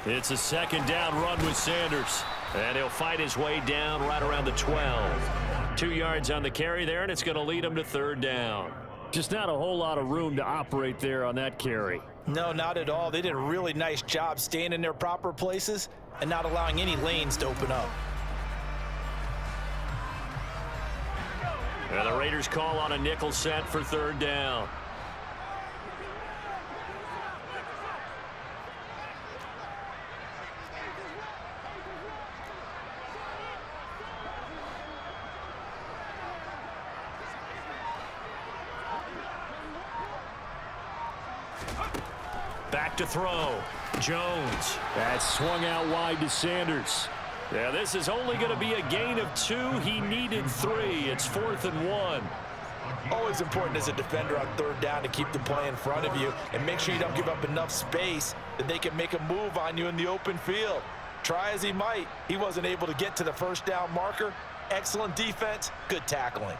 It's a second down run with Sanders. And he'll fight his way down right around the 12. 2 yards on the carry there, and it's going to lead him to third down. Just not a whole lot of room to operate there on that carry. No, not at all. They did a really nice job staying in their proper places and not allowing any lanes to open up. And the Raiders call on a nickel set for third down. Back to throw. Jones. That swung out wide to Sanders. Yeah, this is only going to be a gain of 2. He needed 3. It's 4th and 1. Always important as a defender on third down to keep the play in front of you and make sure you don't give up enough space that they can make a move on you in the open field. Try as he might, he wasn't able to get to the first down marker. Excellent defense, good tackling.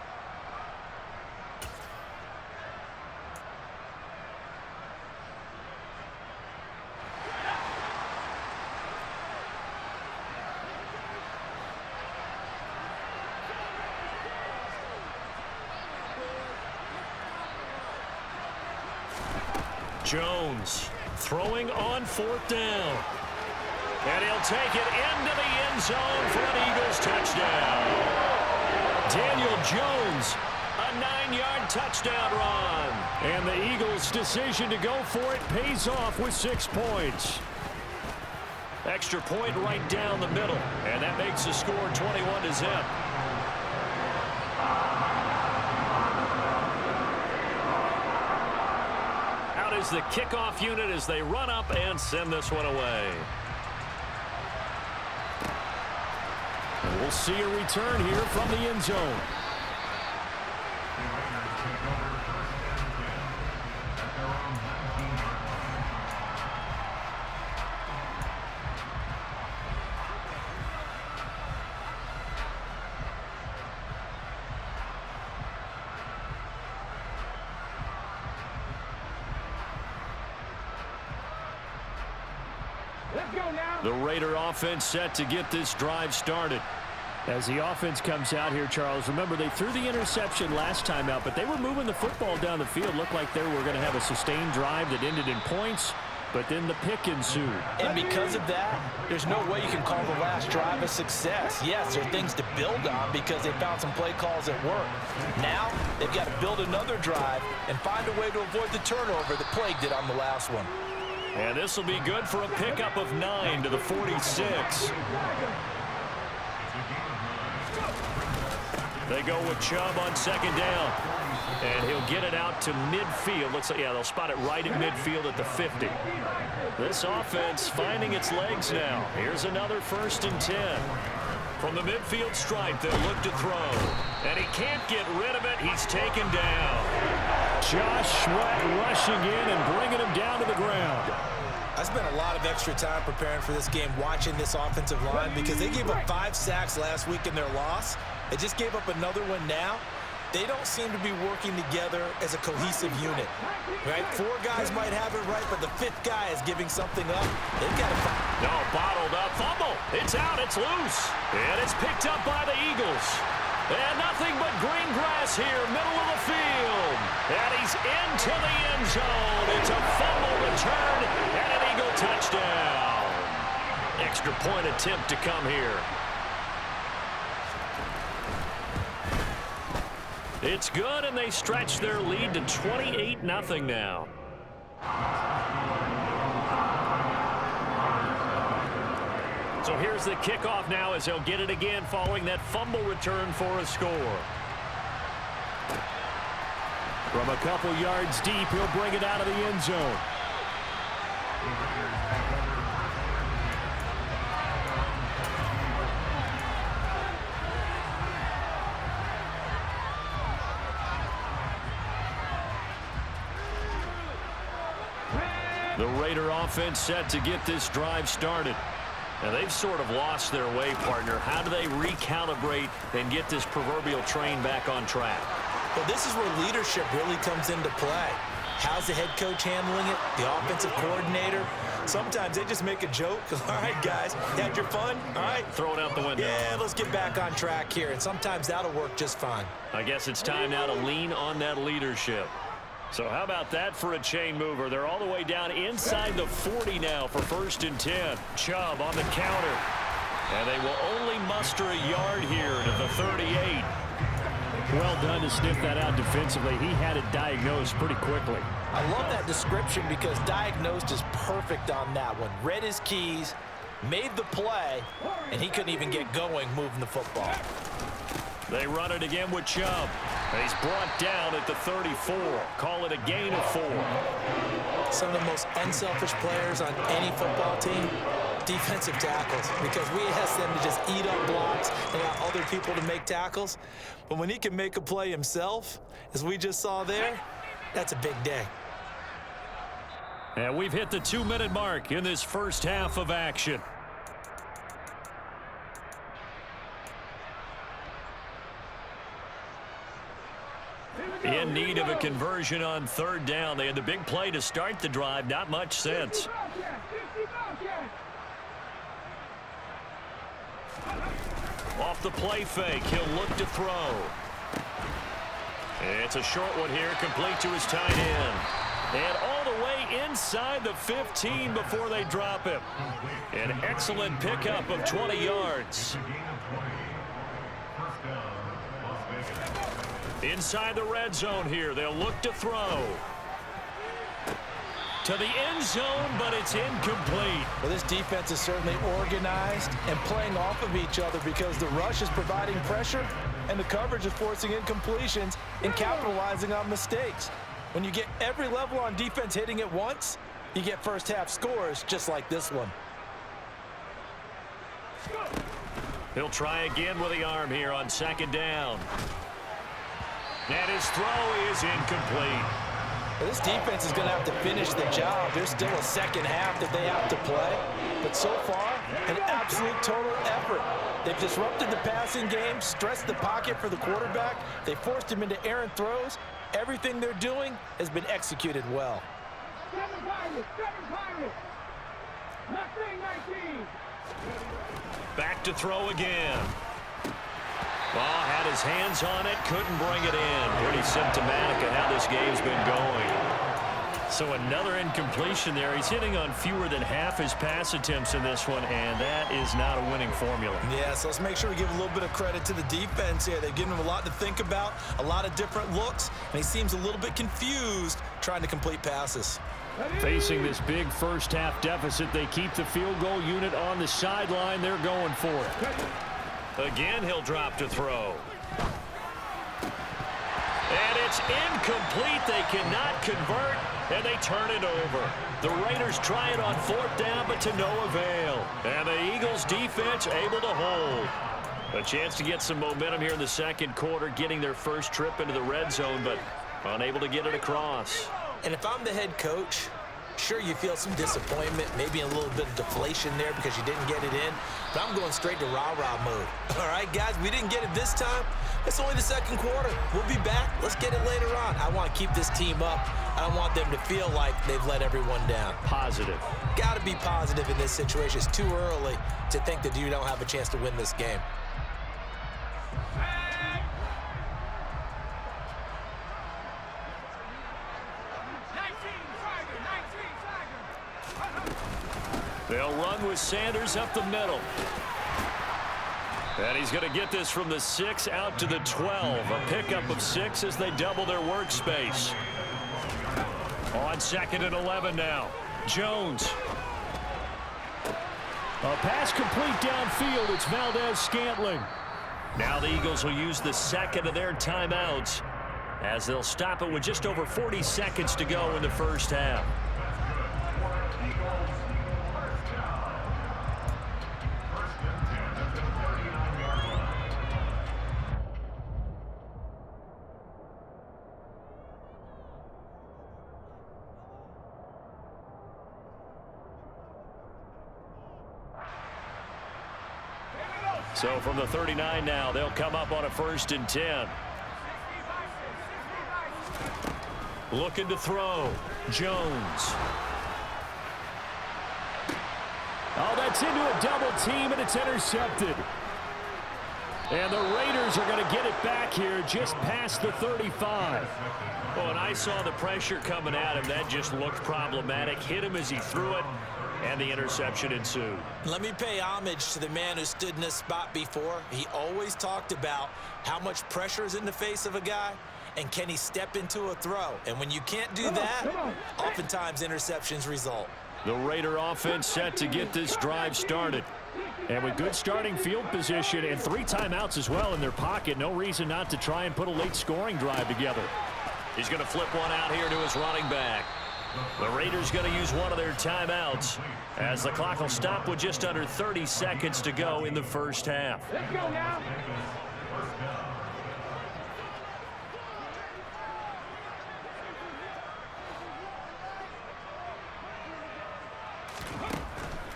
Jones throwing on 4th down. And he'll take it into the end zone for an Eagles touchdown. Daniel Jones, a 9-yard touchdown run. And the Eagles' decision to go for it pays off with 6 points. Extra point right down the middle. And that makes the score 21-0. Is the kickoff unit as they run up and send this one away. And we'll see a return here from the end zone. The Raider offense set to get this drive started. As the offense comes out here, Charles, remember they threw the interception last time out, but they were moving the football down the field. Looked like they were going to have a sustained drive that ended in points, but then the pick ensued. And because of that, there's no way you can call the last drive a success. Yes, there are things to build on because they found some play calls that work. Now, they've got to build another drive and find a way to avoid the turnover that plagued it on the last one. And this will be good for a pickup of 9 to the 46. They go with Chubb on second down. And he'll get it out to midfield. They'll spot it right at midfield at the 50. This offense finding its legs now. Here's another 1st and 10. From the midfield stripe, they'll look to throw. And he can't get rid of it. He's taken down. Josh Sweat rushing in and bringing him down to the ground. I spent a lot of extra time preparing for this game watching this offensive line because they gave up 5 sacks last week in their loss. They just gave up another one now. They don't seem to be working together as a cohesive unit, right? 4 guys might have it right, but the 5th guy is giving something up. They've got to find. No, bottled up. Fumble. It's out. It's loose. And it's picked up by the Eagles. And nothing but green grass here, middle of the field. And he's into the end zone. It's a fumble return and an Eagle touchdown. Extra point attempt to come here. It's good, and they stretch their lead to 28-0 now. So here's the kickoff now as he'll get it again following that fumble return for a score. From a couple yards deep, he'll bring it out of the end zone. The Raider offense set to get this drive started. Now, they've sort of lost their way, partner. How do they recalibrate and get this proverbial train back on track? Well, this is where leadership really comes into play. How's the head coach handling it? The offensive coordinator? Sometimes they just make a joke. All right, guys, you had your fun? All right. Throw it out the window. Yeah, let's get back on track here, and sometimes that'll work just fine. I guess it's time now to lean on that leadership. So how about that for a chain mover? They're all the way down inside the 40 now for 1st and 10. Chubb on the counter. And they will only muster a yard here to the 38. Well done to sniff that out defensively. He had it diagnosed pretty quickly. I love that description because diagnosed is perfect on that one. Read his keys, made the play, and he couldn't even get going moving the football. They run it again with Chubb. He's brought down at the 34. Call it a gain of 4. Some of the most unselfish players on any football team, defensive tackles, because we ask them to just eat up blocks and allow other people to make tackles. But when he can make a play himself, as we just saw there, that's a big day. And we've hit the 2-minute mark in this first half of action. In need of a conversion on 3rd down. They had the big play to start the drive. Not much sense. Off the play fake. He'll look to throw. It's a short one here, complete to his tight end. And all the way inside the 15 before they drop him. An excellent pickup of 20 yards. Inside the red zone here, they'll look to throw. To the end zone, but it's incomplete. Well, this defense is certainly organized and playing off of each other because the rush is providing pressure and the coverage is forcing incompletions and capitalizing on mistakes. When you get every level on defense hitting at once, you get first half scores just like this one. He'll try again with the arm here on 2nd down. And his throw is incomplete. Well, this defense is going to have to finish the job. There's still a second half that they have to play. But so far, an absolute total effort. They've disrupted the passing game, stressed the pocket for the quarterback. They forced him into errant throws. Everything they're doing has been executed well. Back to throw again. Ball had his hands on it, couldn't bring it in. Pretty symptomatic of how this game's been going. So another incompletion there. He's hitting on fewer than half his pass attempts in this one, and that is not a winning formula. Yeah, so let's make sure we give a little bit of credit to the defense here. They've given him a lot to think about, a lot of different looks, and he seems a little bit confused trying to complete passes. Facing this big first half deficit, they keep the field goal unit on the sideline. They're going for it. Again, he'll drop to throw. And it's incomplete. They cannot convert, and they turn it over. The Raiders try it on 4th down, but to no avail. And the Eagles defense able to hold. A chance to get some momentum here in the 2nd quarter, getting their first trip into the red zone, but unable to get it across. And if I'm the head coach, sure, you feel some disappointment, maybe a little bit of deflation there because you didn't get it in. But I'm going straight to rah-rah mode. All right, guys, we didn't get it this time. It's only the 2nd quarter. We'll be back. Let's get it later on. I want to keep this team up. I don't want them to feel like they've let everyone down. Positive. Got to be positive in this situation. It's too early to think that you don't have a chance to win this game. They'll run with Sanders up the middle. And he's going to get this from the 6 out to the 12. A pickup of 6 as they double their workspace. On 2nd and 11 now. Jones. A pass complete downfield. It's Valdez-Scantling. Now the Eagles will use the 2nd of their timeouts as they'll stop it with just over 40 seconds to go in the first half. So from the 39 now, they'll come up on a 1st and 10. Looking to throw. Jones. Oh, that's into a double team, and it's intercepted. And the Raiders are going to get it back here just past the 35. Oh, and I saw the pressure coming at him. That just looked problematic. Hit him as he threw it, and the interception ensued. Let me pay homage to the man who stood in this spot before. He always talked about how much pressure is in the face of a guy, and can he step into a throw. And when you can't do that, oftentimes interceptions result. The Raider offense set to get this drive started. And with good starting field position and 3 timeouts as well in their pocket, no reason not to try and put a late scoring drive together. He's going to flip one out here to his running back. The Raiders going to use one of their timeouts as the clock will stop with just under 30 seconds to go in the first half. Let's go now.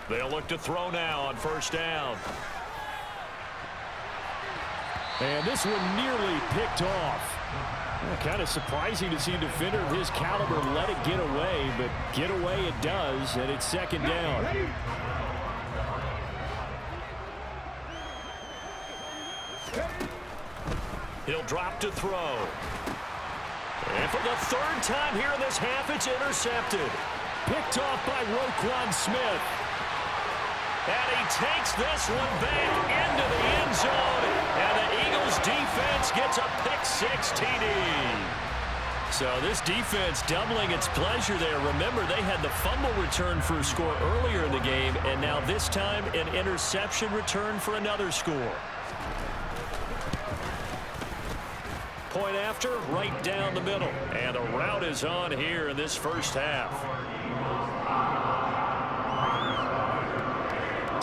They'll look to throw now on first down. And this one nearly picked off. Kind of surprising to see a defender of his caliber let it get away, but get away it does, and it's second down. He'll drop to throw. And for the 3rd time here in this half, it's intercepted. Picked off by Roquan Smith. And he takes this one back into the end zone. And the Eagles defense gets a pick-6 TD. So this defense doubling its pleasure there. Remember, they had the fumble return for a score earlier in the game, and now this time an interception return for another score. Point after, right down the middle. And the route is on here in this first half.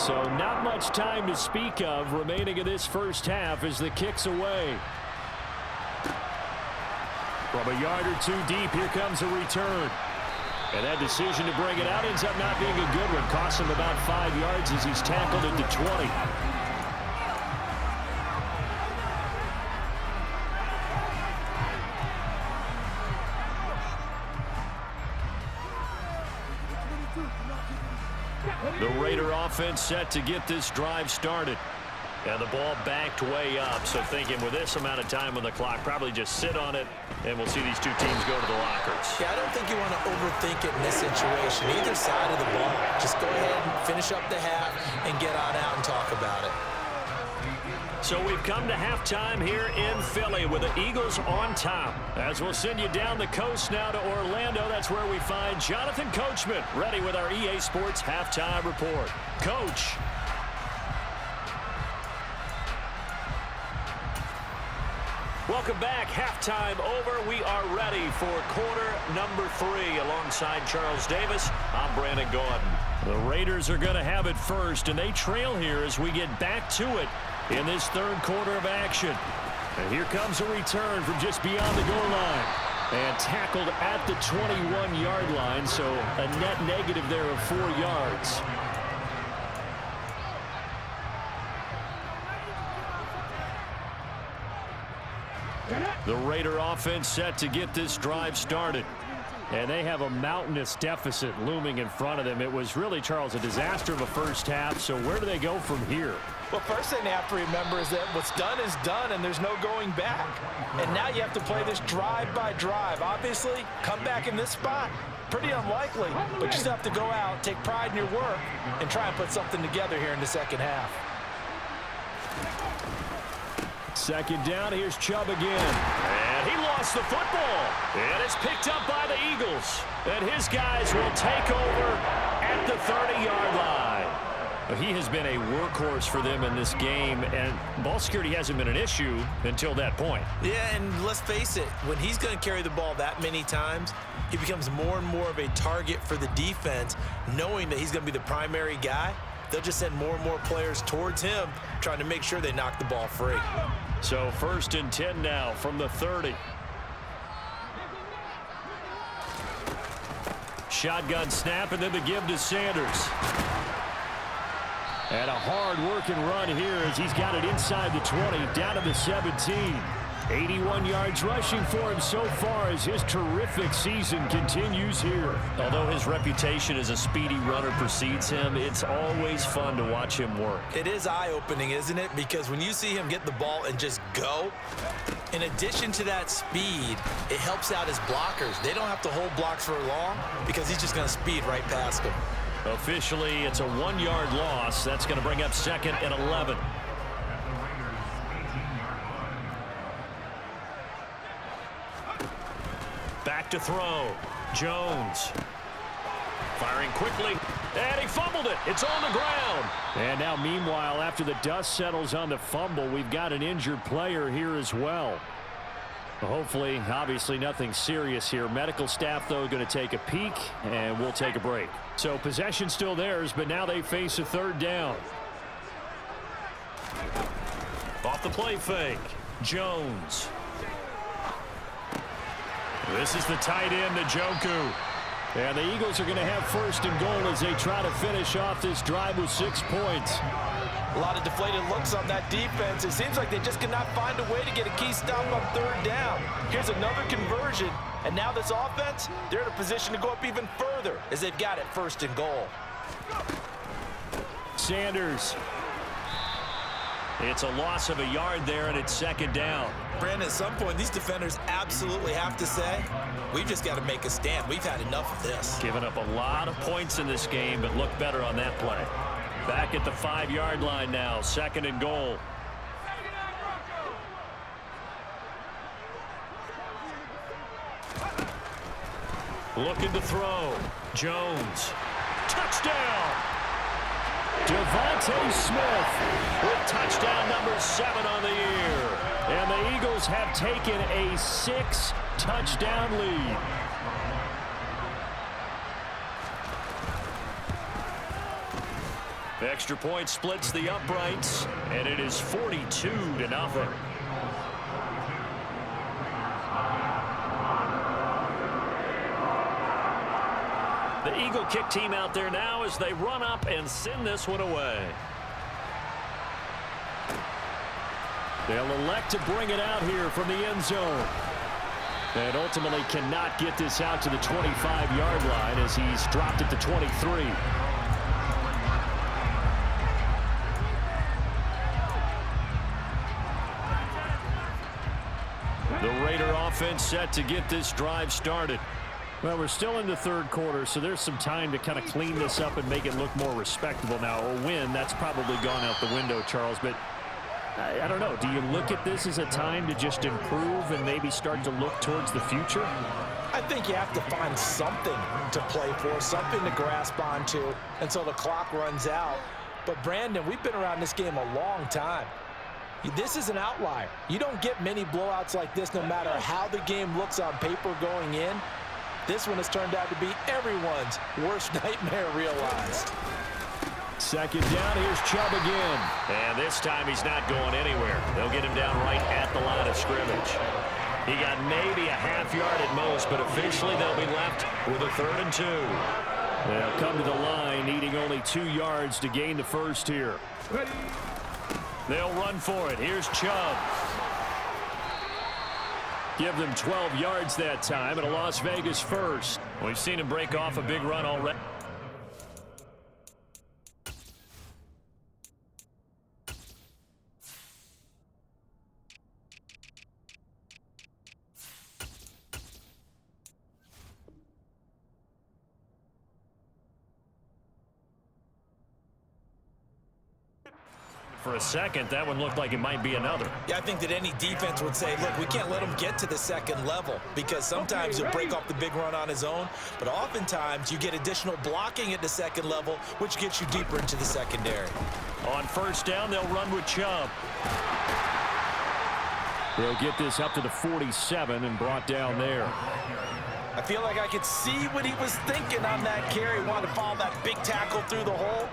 So not much time to speak of remaining in this first half as the kick's away. From a yard or 2 deep, here comes a return. And that decision to bring it out ends up not being a good one. Costs him about 5 yards as he's tackled at the 20. The Raider offense set to get this drive started. And the ball backed way up, so thinking with this amount of time on the clock, probably just sit on it, and we'll see these two teams go to the lockers. Yeah, I don't think you want to overthink it in this situation, either side of the ball. Just go ahead and finish up the half and get on out and talk about it. So we've come to halftime here in Philly with the Eagles on top. As we'll send you down the coast now to Orlando, that's where we find Jonathan Coachman ready with our EA Sports Halftime Report. Coach. Welcome back. Halftime over. We are ready for quarter number 3. Alongside Charles Davis, I'm Brandon Gordon. The Raiders are going to have it first, and they trail here as we get back to it in this 3rd quarter of action. And here comes a return from just beyond the goal line. And tackled at the 21-yard line, so a net negative there of 4 yards. The Raider offense set to get this drive started. And they have a mountainous deficit looming in front of them. It was really, Charles, a disaster of a first half. So where do they go from here? Well, first thing they have to remember is that what's done is done, and there's no going back. And now you have to play this drive by drive. Obviously, come back in this spot, pretty unlikely. But you just have to go out, take pride in your work, and try and put something together here in the second half. Second down, here's Chubb again. And he lost the football. And it's picked up by the Eagles. And his guys will take over at the 30-yard line. He has been a workhorse for them in this game, and ball security hasn't been an issue until that point. Yeah, and let's face it, when he's going to carry the ball that many times, he becomes more and more of a target for the defense, knowing that he's going to be the primary guy. They'll just send more and more players towards him, trying to make sure they knock the ball free. So 1st and 10 now from the 30. Shotgun snap, and then the give to Sanders. And a hard-working run here as he's got it inside the 20, down to the 17. 81 yards rushing for him so far as his terrific season continues here. Although his reputation as a speedy runner precedes him, it's always fun to watch him work. It is eye-opening, isn't it? Because when you see him get the ball and just go, in addition to that speed, it helps out his blockers. They don't have to hold blocks for long because he's just going to speed right past them. Officially, it's a 1-yard loss. That's going to bring up 2nd and 11. Back to throw. Jones. Firing quickly. And he fumbled it. It's on the ground. And now, meanwhile, after the dust settles on the fumble, we've got an injured player here as well. Hopefully, obviously, nothing serious here. Medical staff, though, going to take a peek, and we'll take a break. So possession still theirs, but now they face a 3rd down. Off the play fake. Jones. This is the tight end, Njoku. And the Eagles are going to have 1st and goal as they try to finish off this drive with 6 points. A lot of deflated looks on that defense. It seems like they just cannot find a way to get a key stop on 3rd down. Here's another conversion, and now this offense, they're in a position to go up even further as they've got it 1st and goal. Sanders. It's a loss of a yard there, and it's 2nd down. Brandon, at some point, these defenders absolutely have to say, we've just got to make a stand. We've had enough of this. Giving up a lot of points in this game, but look better on that play. Back at the 5-yard line now, 2nd and goal. Looking to throw. Jones. Touchdown! Devontae Smith With touchdown number 7 on the year. And the Eagles have taken a 6-touchdown lead. The extra point splits the uprights, and it is 42-0. The Eagle kick team out there now as they run up and send this one away. They'll elect to bring it out here from the end zone. And ultimately cannot get this out to the 25-yard line as he's dropped it to 23. The Raider offense set to get this drive started. Well, we're still in the 3rd quarter, so there's some time to kind of clean this up and make it look more respectable. Now, a win, that's probably gone out the window, Charles, but I don't know. Do you look at this as a time to just improve and maybe start to look towards the future? I think you have to find something to play for, something to grasp onto until the clock runs out. But, Brandon, we've been around this game a long time. This is an outlier. You don't get many blowouts like this no matter how the game looks on paper going in. This one has turned out to be everyone's worst nightmare realized. 2nd down, here's Chubb again. And this time he's not going anywhere. They'll get him down right at the line of scrimmage. He got maybe a half yard at most, but officially they'll be left with a 3rd and 2. They'll come to the line, needing only 2 yards to gain the 1st here. They'll run for it. Here's Chubb. Give them 12 yards that time, and a Las Vegas 1st. We've seen him break off a big run already. For a second, that one looked like it might be another. Yeah, I think that any defense would say, look, we can't let him get to the 2nd level because sometimes he'll break off the big run on his own, but oftentimes you get additional blocking at the 2nd level, which gets you deeper into the secondary. On 1st down, they'll run with Chubb. They'll get this up to the 47 and brought down there. I feel like I could see what he was thinking on that carry. Wanted to follow that big tackle through the hole.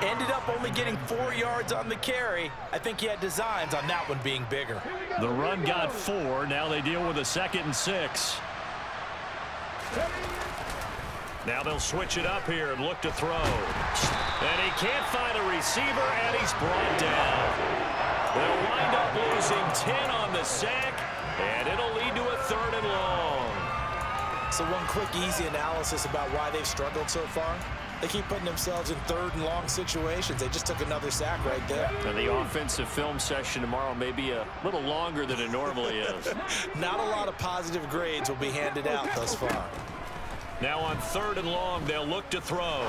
Ended up only getting 4 yards on the carry. I think he had designs on that one being bigger. The run got 4. Now they deal with a 2nd and 6. Now they'll switch it up here and look to throw. And he can't find a receiver, and he's brought down. They'll wind up losing 10 on the sack, And it'll lead to a 3rd and long. So one quick, easy analysis about why they've struggled so far. They keep putting themselves in 3rd and long situations. They just took another sack right there. And the offensive film session tomorrow may be a little longer than it normally is. Not a lot of positive grades will be handed out thus far. Now on 3rd and long, they'll look to throw.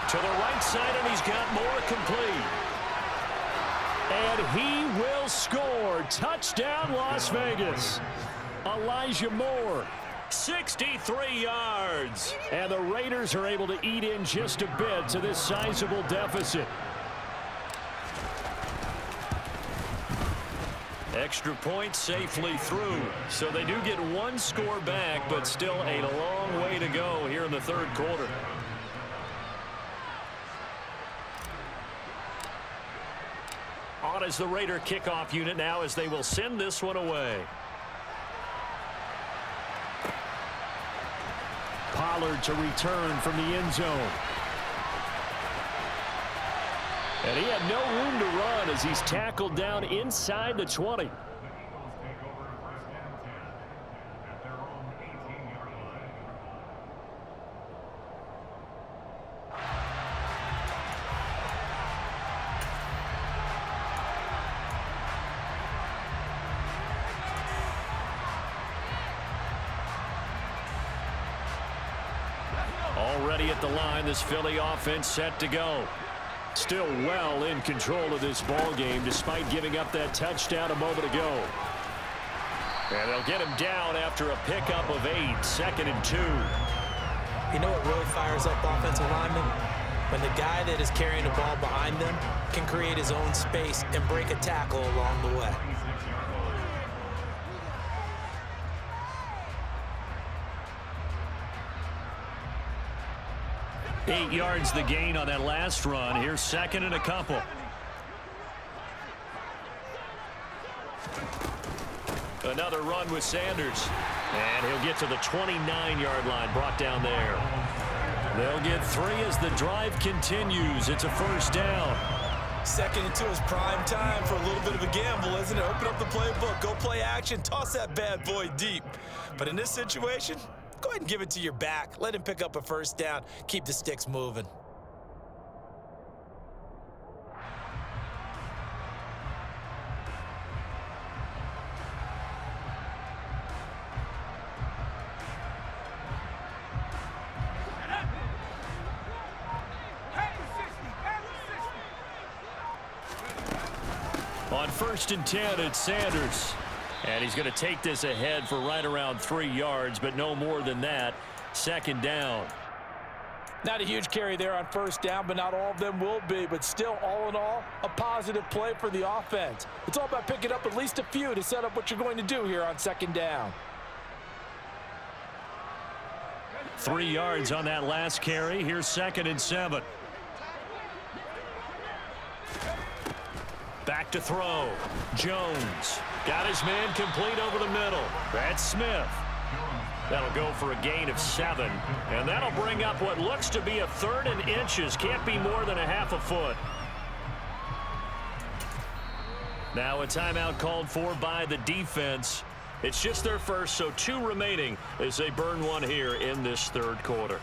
To the right side, and he's got more complete. And he will score. Touchdown, Las Vegas. Elijah Moore, 63 yards. And the Raiders are able to eat in just a bit to this sizable deficit. Extra point safely through. So they do get 1 score back, but still a long way to go here in the 3rd quarter. On is the Raider kickoff unit now as they will send this one away. Pollard to return from the end zone. And he had no room to run as he's tackled down inside the 20. Already at the line, this Philly offense set to go. Still well in control of this ball game despite giving up that touchdown a moment ago. And they'll get him down after a pickup of 8, 2nd and 2. You know what really fires up offensive linemen? When the guy that is carrying the ball behind them can create his own space and break a tackle along the way. Eight yards the gain on that last run. Here's 2nd and a couple. Another run with Sanders. And he'll get to the 29-yard line, brought down there. They'll get 3 as the drive continues. It's a 1st down. 2nd and 2 is prime time for a little bit of a gamble, isn't it? Open up the playbook, go play action, toss that bad boy deep. But in this situation, go ahead and give it to your back. Let him pick up a 1st down. Keep the sticks moving. On 1st and 10, it's Sanders. And he's going to take this ahead for right around 3 yards, but no more than that. 2nd down. Not a huge carry there on 1st down, but not all of them will be. But still, all in all, a positive play for the offense. It's all about picking up at least a few to set up what you're going to do here on 2nd down. 3 yards on that last carry. Here's 2nd and 7. Back to throw. Jones got his man complete over the middle. That's Smith. That'll go for a gain of 7. And that'll bring up what looks to be a 3rd and inches. Can't be more than a half a foot. Now a timeout called for by the defense. It's just their first, so 2 remaining as they burn one here in this 3rd quarter.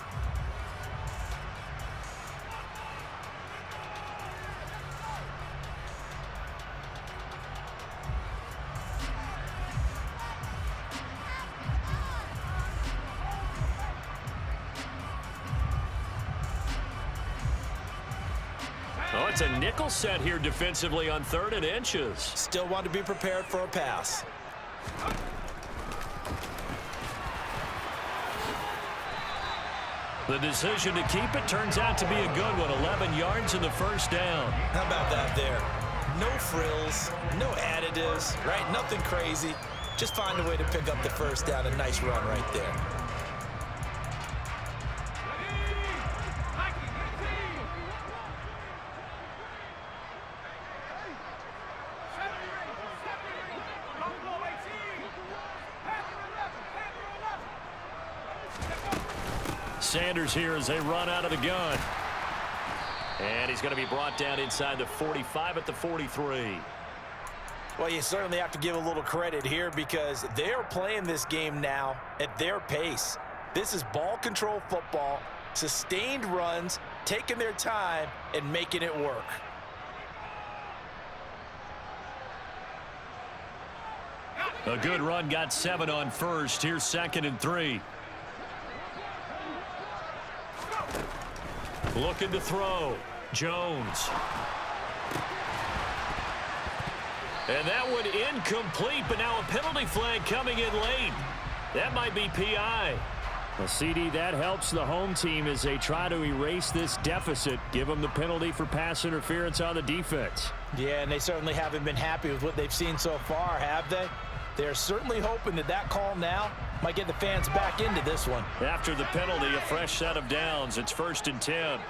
Oh, it's a nickel set here defensively on 3rd and inches. Still want to be prepared for a pass. The decision to keep it turns out to be a good one. 11 yards in the 1st down. How about that there? No frills, no additives, right? Nothing crazy. Just find a way to pick up the 1st down. A nice run right there. Sanders here as they run out of the gun. And he's going to be brought down inside the 45 at the 43. Well, you certainly have to give a little credit here because they're playing this game now at their pace. This is ball control football, sustained runs, taking their time, and making it work. A good run got 7 on first. Here's 2nd and 3. Looking to throw. Jones. And that one incomplete, but now a penalty flag coming in late. That might be PI. Well, CD, that helps the home team as they try to erase this deficit. Give them the penalty for pass interference on the defense. Yeah, and they certainly haven't been happy with what they've seen so far, have they? They're certainly hoping that that call now might get the fans back into this one. After the penalty, a fresh set of downs. It's 1st and 10.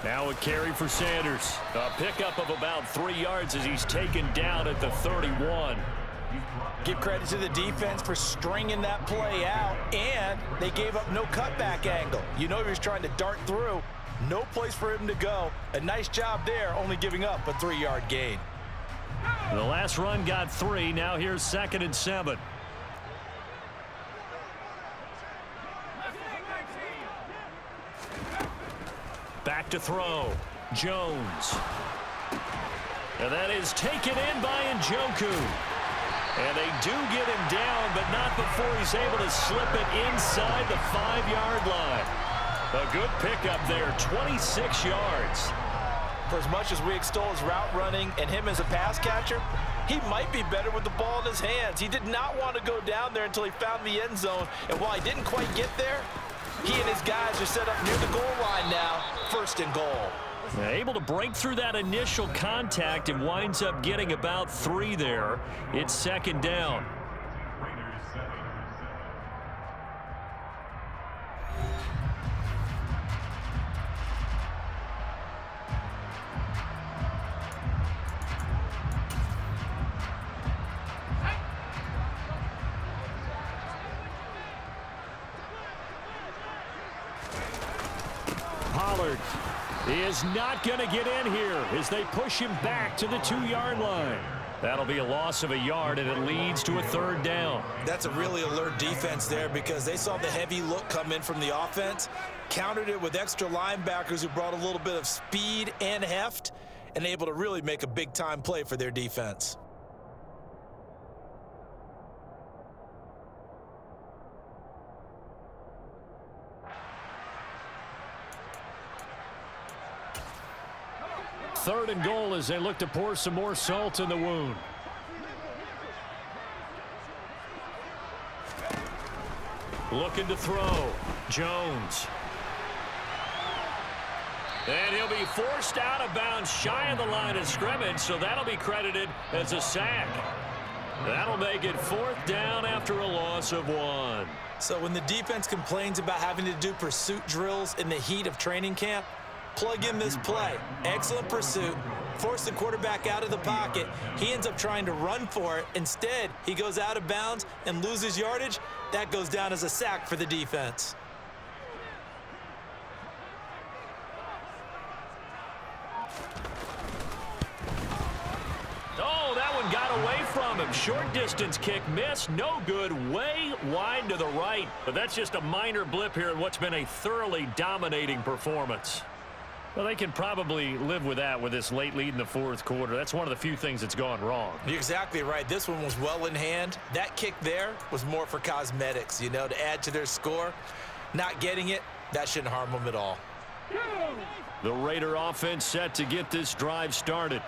Now a carry for Sanders. A pickup of about 3 yards as he's taken down at the 31. Give credit to the defense for stringing that play out, and they gave up no cutback angle. You know he was trying to dart through. No place for him to go. A nice job there, only giving up a 3-yard gain. The last run got 3. Now here's 2nd and 7. Back to throw. Jones. And that is taken in by Njoku. And they do get him down, but not before he's able to slip it inside the 5-yard line. A good pickup there, 26 yards. For as much as we extol his route running and him as a pass catcher, he might be better with the ball in his hands. He did not want to go down there until he found the end zone. And while he didn't quite get there, he and his guys are set up near the goal line now, 1st and goal. Able to break through that initial contact and winds up getting about 3 there. It's 2nd down. Pollard is not going to get in here as they push him back to the 2-yard line. That'll be a loss of a yard, and it leads to a 3rd down. That's a really alert defense there because they saw the heavy look come in from the offense, countered it with extra linebackers who brought a little bit of speed and heft, and able to really make a big-time play for their defense. Third and goal as they look to pour some more salt in the wound. Looking to throw. Jones. And he'll be forced out of bounds shy of the line of scrimmage, so that'll be credited as a sack. That'll make it 4th down after a loss of 1. So when the defense complains about having to do pursuit drills in the heat of training camp, plug in this play. Excellent pursuit. Force the quarterback out of the pocket. He ends up trying to run for it. Instead, he goes out of bounds and loses yardage. That goes down as a sack for the defense. Oh, that one got away from him. Short distance kick missed. No good. Way wide to the right. But that's just a minor blip here in what's been a thoroughly dominating performance. Well, they can probably live with that with this late lead in the 4th quarter. That's one of the few things that's gone wrong. You're exactly right. This one was well in hand. That kick there was more for cosmetics, you know, to add to their score. Not getting it, that shouldn't harm them at all. The Raider offense set to get this drive started.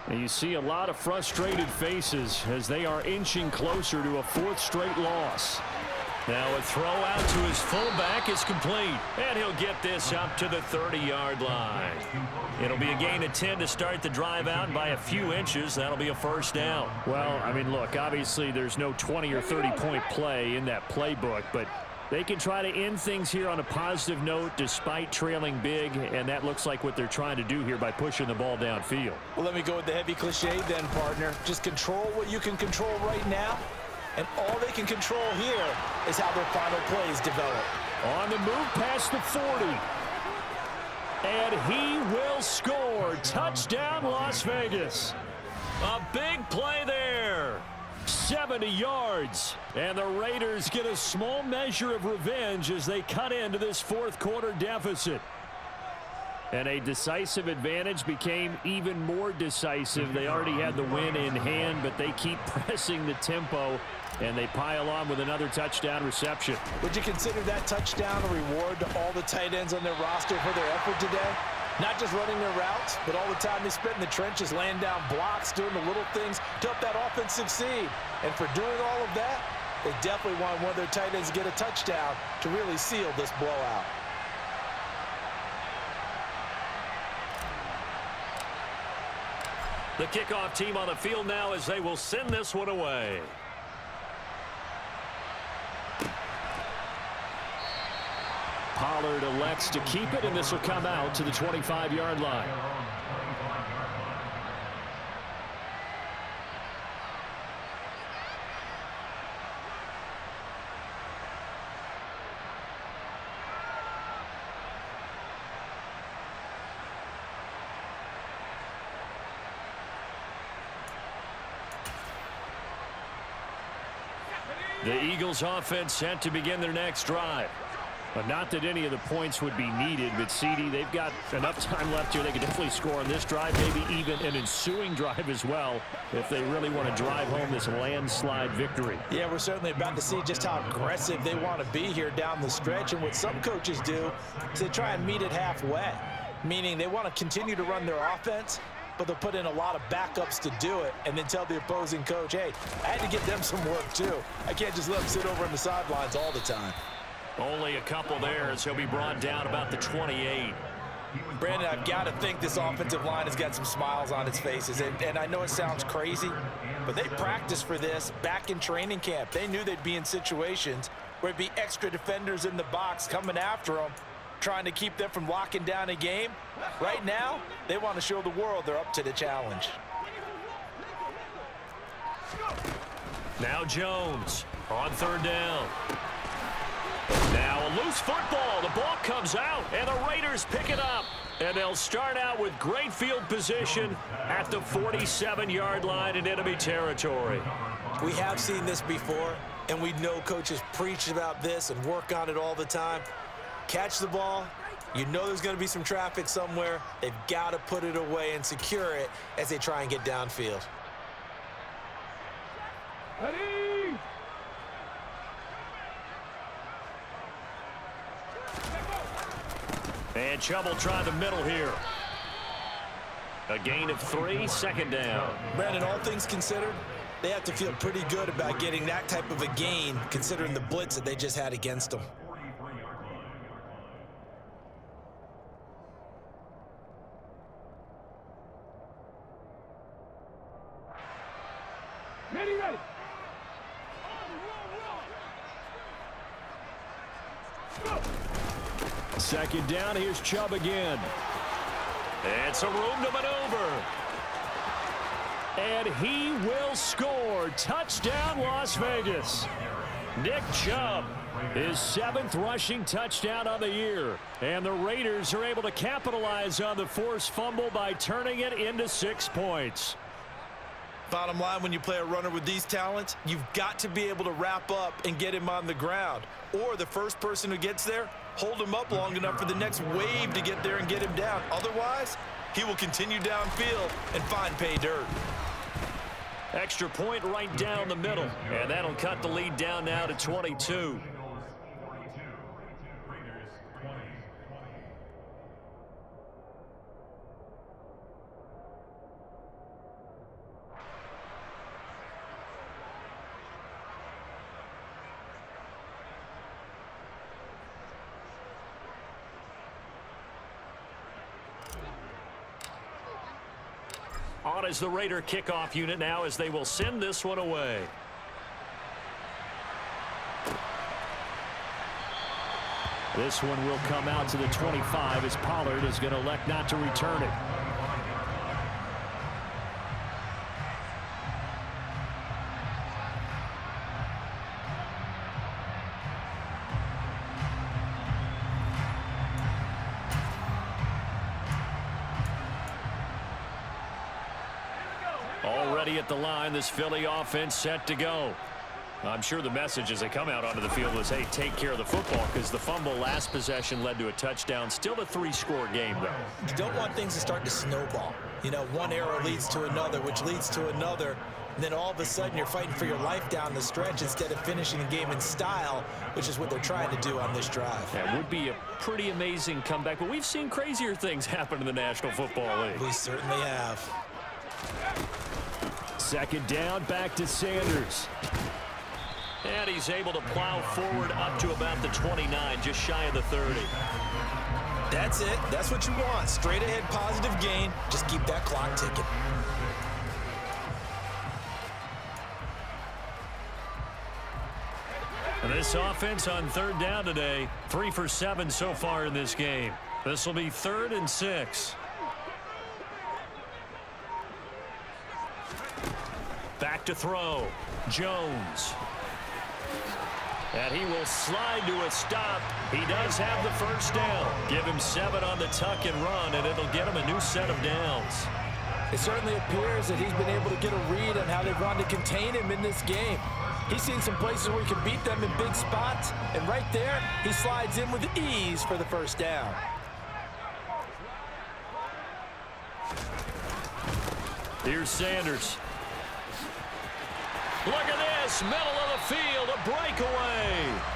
And you see a lot of frustrated faces as they are inching closer to a 4th straight loss. Now a throw out to his fullback is complete. And he'll get this up to the 30-yard line. It'll be a gain of 10 to start the drive out, and by a few inches, that'll be a 1st down. Well, I mean, look, obviously there's no 20 or 30-point play in that playbook, but they can try to end things here on a positive note despite trailing big, and that looks like what they're trying to do here by pushing the ball downfield. Well, let me go with the heavy cliche then, partner. Just control what you can control right now. And all they can control here is how their final plays develop. On the move past the 40. And he will score. Touchdown, Las Vegas. A big play there. 70 yards. And the Raiders get a small measure of revenge as they cut into this fourth quarter deficit. And a decisive advantage became even more decisive. They already had the win in hand, but they keep pressing the tempo, and they pile on with another touchdown reception. Would you consider that touchdown a reward to all the tight ends on their roster for their effort today? Not just running their routes, but all the time they spent in the trenches, laying down blocks, doing the little things to help that offense succeed. And for doing all of that, they definitely want one of their tight ends to get a touchdown to really seal this blowout. The kickoff team on the field now as they will send this one away. Pollard elects to keep it, and this will come out to the 25-yard line. The Eagles offense set to begin their next drive. But not that any of the points would be needed, but CD, they've got enough time left here. They could definitely score on this drive, maybe even an ensuing drive as well, if they really want to drive home this landslide victory. Yeah, we're certainly about to see just how aggressive they want to be here down the stretch. And what some coaches do is they try and meet it halfway, meaning they want to continue to run their offense, but they'll put in a lot of backups to do it and then tell the opposing coach, hey, I had to get them some work too. I can't just let them sit over on the sidelines all the time. Only a couple there as he'll be brought down about the 28. Brandon, I've got to think this offensive line has got some smiles on its faces. And I know it sounds crazy, but they practiced for this back in training camp. They knew they'd be in situations where it'd be extra defenders in the box coming after them, trying to keep them from locking down a game. Right now, they want to show the world they're up to the challenge. Now Jones on third down. Now a loose football. The ball comes out, and the Raiders pick it up. And they'll start out with great field position at the 47-yard line in enemy territory. We have seen this before, and we know coaches preach about this and work on it all the time. Catch the ball. You know there's going to be some traffic somewhere. They've got to put it away and secure it as they try and get downfield. Ready? And Chubb will try the middle here. A gain of 3, second down. Brandon, all things considered, they have to feel pretty good about getting that type of a gain considering the blitz that they just had against them. Ready, ready. Second down, here's Chubb again. It's a room to maneuver. And he will score. Touchdown, Las Vegas. Nick Chubb, his 7th rushing touchdown on the year. And the Raiders are able to capitalize on the forced fumble by turning it into 6 points. Bottom line, when you play a runner with these talents, you've got to be able to wrap up and get him on the ground. Or the first person who gets there, hold him up long enough for the next wave to get there and get him down. Otherwise, he will continue downfield and find pay dirt. Extra point right down the middle. And that'll cut the lead down now to 22. On is the Raider kickoff unit now as they will send this one away. This one will come out to the 25 as Pollard is going to elect not to return it. ready at the line. This Philly offense set to go. I'm sure the message as they come out onto the field was, hey, take care of the football, because the fumble last possession led to a touchdown. Still a 3-score game, though. You don't want things to start to snowball. You know, one error leads to another, which leads to another. And then all of a sudden you're fighting for your life down the stretch instead of finishing the game in style, which is what they're trying to do on this drive. That would be a pretty amazing comeback, but we've seen crazier things happen in the National Football League. We certainly have. Second down, back to Sanders. And he's able to plow forward up to about the 29, just shy of the 30. That's it. That's what you want. Straight ahead positive gain. Just keep that clock ticking. And this offense on third down today, 3 for 7 so far in this game. This will be 3rd and 6. Back to throw. Jones. And he will slide to a stop. He does have the first down. Give him 7 on the tuck and run, and it'll get him a new set of downs. It certainly appears that he's been able to get a read on how they've gone to contain him in this game. He's seen some places where he can beat them in big spots, and right there, he slides in with ease for the first down. Here's Sanders. Look at this, middle of the field, a breakaway.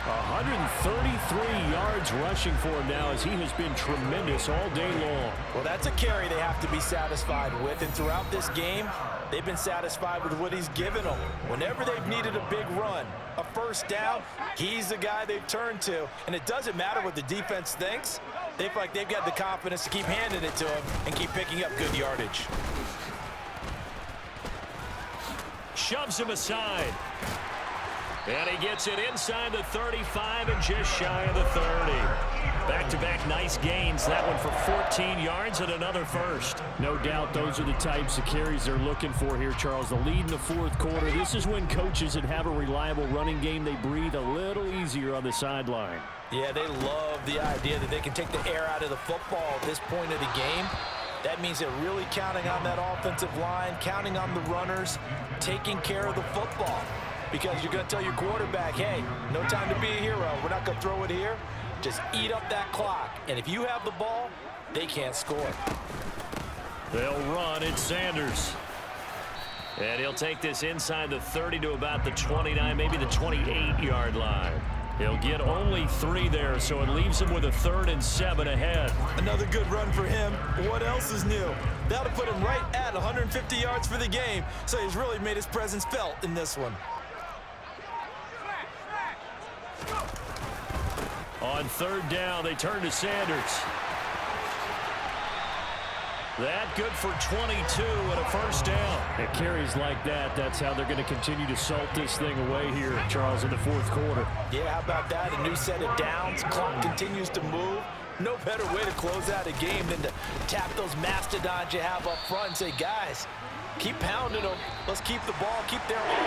133 yards rushing for him now, as he has been tremendous all day long. Well, that's a carry they have to be satisfied with, and throughout this game, they've been satisfied with what he's given them. Whenever they've needed a big run, a first down, he's the guy they've turned to, and it doesn't matter what the defense thinks. They feel like they've got the confidence to keep handing it to him and keep picking up good yardage. Shoves him aside. And he gets it inside the 35 and just shy of the 30. Back-to-back nice gains. That one for 14 yards and another first. No doubt those are the types of carries they're looking for here, Charles. The lead in the fourth quarter. This is when coaches that have a reliable running game, they breathe a little easier on the sideline. Yeah, they love the idea that they can take the air out of the football at this point of the game. That means they're really counting on that offensive line, counting on the runners, taking care of the football. Because you're going to tell your quarterback, hey, no time to be a hero. We're not going to throw it here. Just eat up that clock. And if you have the ball, they can't score. They'll run. It's Sanders. And he'll take this inside the 30 to about the 29, maybe the 28-yard line. He'll get only 3 there, so it leaves him with a 3rd and 7 ahead. Another good run for him. What else is new? That'll put him right at 150 yards for the game, so he's really made his presence felt in this one. On third down, they turn to Sanders. That good for 22 and a first down. It carries like that. That's how they're going to continue to salt this thing away here, Charles, in the fourth quarter. Yeah, how about that? A new set of downs. Clock continues to move. No better way to close out a game than to tap those mastodons you have up front and say, guys, keep pounding them. Let's keep the ball, keep their